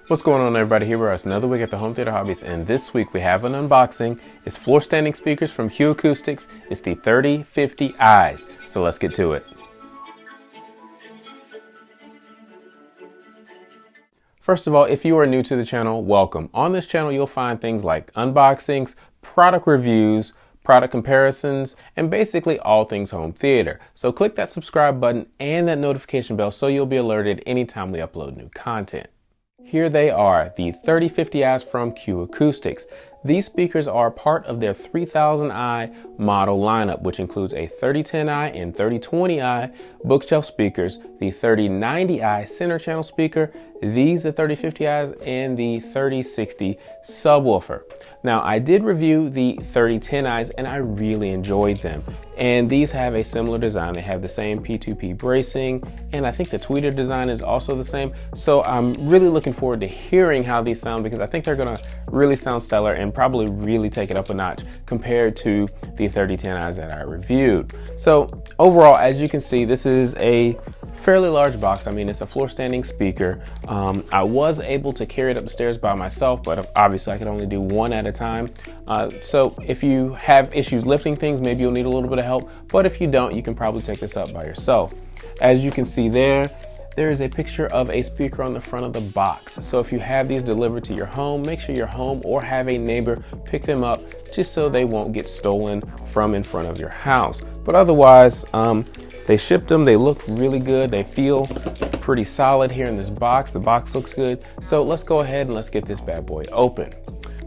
What's going on, everybody? Here we are, it's another week at the Home Theater Hobbyist, and this week we have an unboxing. It's floor standing speakers from Acoustics. It's the 3050i's. So let's get to it. First of all, if you are new to the channel, welcome. On this channel, you'll find things like unboxings, product reviews, product comparisons, and basically all things home theater. So click that subscribe button and that notification bell so you'll be alerted anytime we upload new content. Here they are, the 3050i's from Acoustics. These speakers are part of their 3000i model lineup, which includes a 3010i and 3020i bookshelf speakers, the 3090i center channel speaker, these the 3050i's, and the 3060 subwoofer. Now, I did review the 3010i's and I really enjoyed them. And these have a similar design. They have the same P2P bracing, and I think the tweeter design is also the same. So I'm really looking forward to hearing how these sound, because I think they're gonna really sound stellar and probably really take it up a notch compared to the 3010i's that I reviewed. So overall, as you can see, this is a fairly large box. I mean, it's a floor standing speaker. I was able to carry it up the stairs by myself, but obviously I could only do one at a time. So if you have issues lifting things, maybe you'll need a little bit of help, but if you don't, you can probably take this up by yourself. As you can see there is a picture of a speaker on the front of the box. So if you have these delivered to your home, make sure your home or have a neighbor pick them up just so they won't get stolen from in front of your house. But otherwise, they shipped them. They look really good. They feel pretty solid here in this box. The box looks good. So let's go ahead and let's get this bad boy open.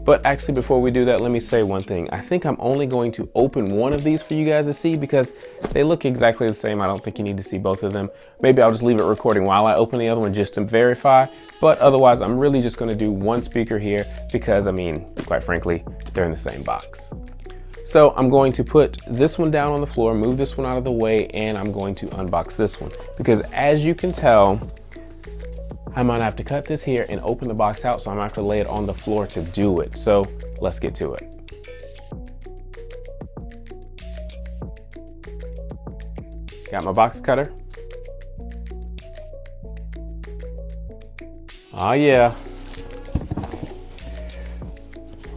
But actually, before we do that, let me say one thing. I think I'm only going to open one of these for you guys to see because they look exactly the same. I don't think you need to see both of them. Maybe I'll just leave it recording while I open the other one just to verify. But otherwise, I'm really just going to do one speaker here because, I mean, quite frankly, they're in the same box. So I'm going to put this one down on the floor, move this one out of the way, and I'm going to unbox this one. Because as you can tell, I might have to cut this here and open the box out, so I'm gonna have to lay it on the floor to do it. So let's get to it. Got my box cutter. Oh yeah.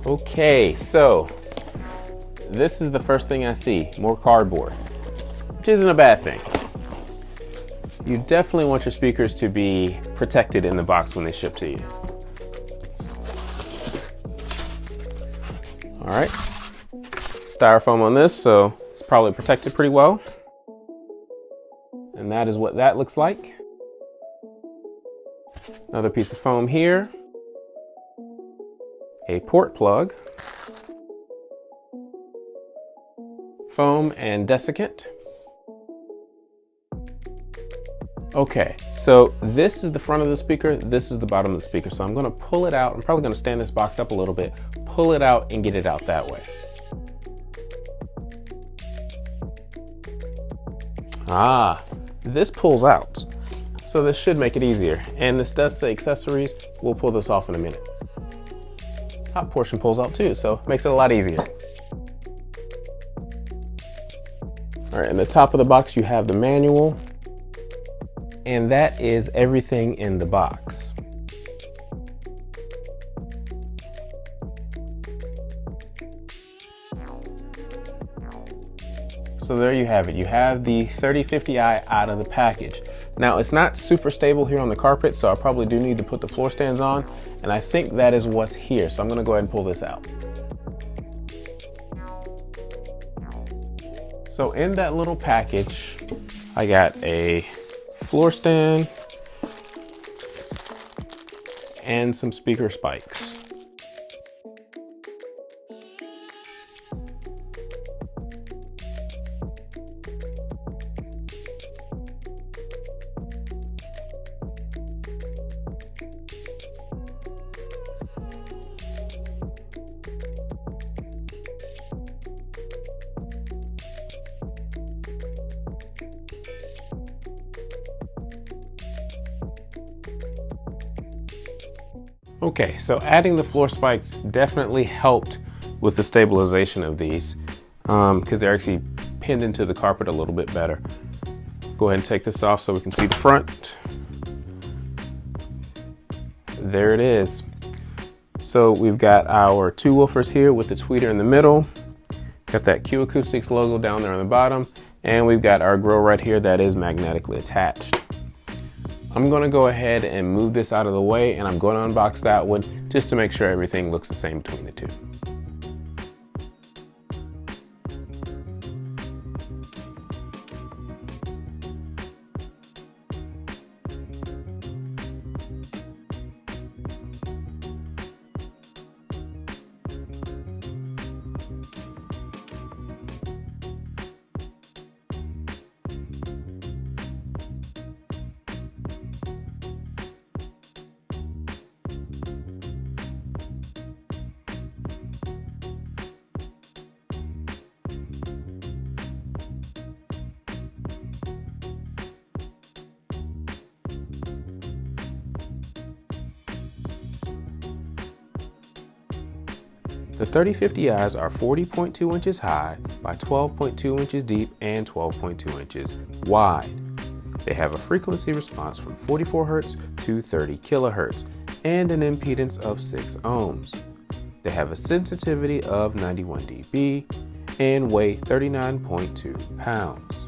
Okay, so this is the first thing I see, more cardboard, which isn't a bad thing. You definitely want your speakers to be protected in the box when they ship to you. All right, styrofoam on this, so it's probably protected pretty well. And that is what that looks like. Another piece of foam here. A port plug. Foam and desiccant. Okay, so this is the front of the speaker, this is the bottom of the speaker. So I'm gonna pull it out. I'm probably gonna stand this box up a little bit, pull it out and get it out that way. Ah, this pulls out. So this should make it easier. And this does say accessories. We'll pull this off in a minute. Top portion pulls out too, so it makes it a lot easier. All right, in the top of the box, you have the manual. And that is everything in the box. So there you have it. You have the 3050i out of the package. Now, it's not super stable here on the carpet, so I probably do need to put the floor stands on, and I think that is what's here. So I'm gonna go ahead and pull this out. So in that little package, I got a floor stand and some speaker spikes. Okay, so adding the floor spikes definitely helped with the stabilization of these because they're actually pinned into the carpet a little bit better. Go ahead and take this off so we can see the front. there it is. So we've got our 2 woofers here with the tweeter in the middle. Got that Acoustics logo down there on the bottom. And we've got our grill right here that is magnetically attached. I'm going to go ahead and move this out of the way, and I'm going to unbox that one just to make sure everything looks the same between the two. The 3050i's are 40.2 inches high by 12.2 inches deep and 12.2 inches wide. They have a frequency response from 44 Hz to 30 kHz and an impedance of 6 ohms. They have a sensitivity of 91 dB and weigh 39.2 pounds.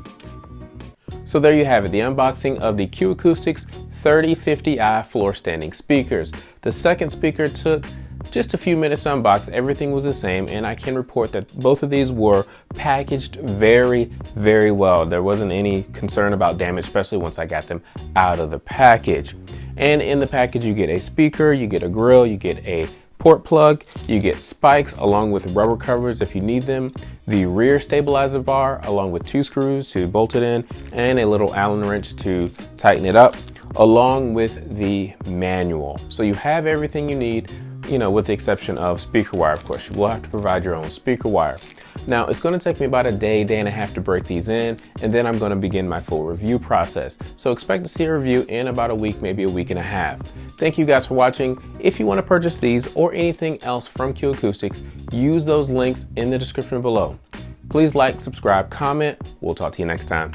So there you have it, the unboxing of the Acoustics 3050i Floorstanding speakers. The second speaker took just a few minutes to unbox. Everything was the same, and I can report that both of these were packaged very, very well. There wasn't any concern about damage, especially once I got them out of the package. And in the package, you get a speaker, you get a grill, you get a port plug, you get spikes along with rubber covers if you need them, the rear stabilizer bar along with 2 screws to bolt it in, and a little Allen wrench to tighten it up, along with the manual. So you have everything you need, you know, with the exception of speaker wire. Of course, you will have to provide your own speaker wire. Now, it's going to take me about a day and a half to break these in, and then I'm going to begin my full review process. So expect to see a review in about a week, maybe a week and a half. Thank you guys for watching. If you want to purchase these or anything else from Acoustics, use those links in the description below. Please like, subscribe, comment. We'll talk to you next time.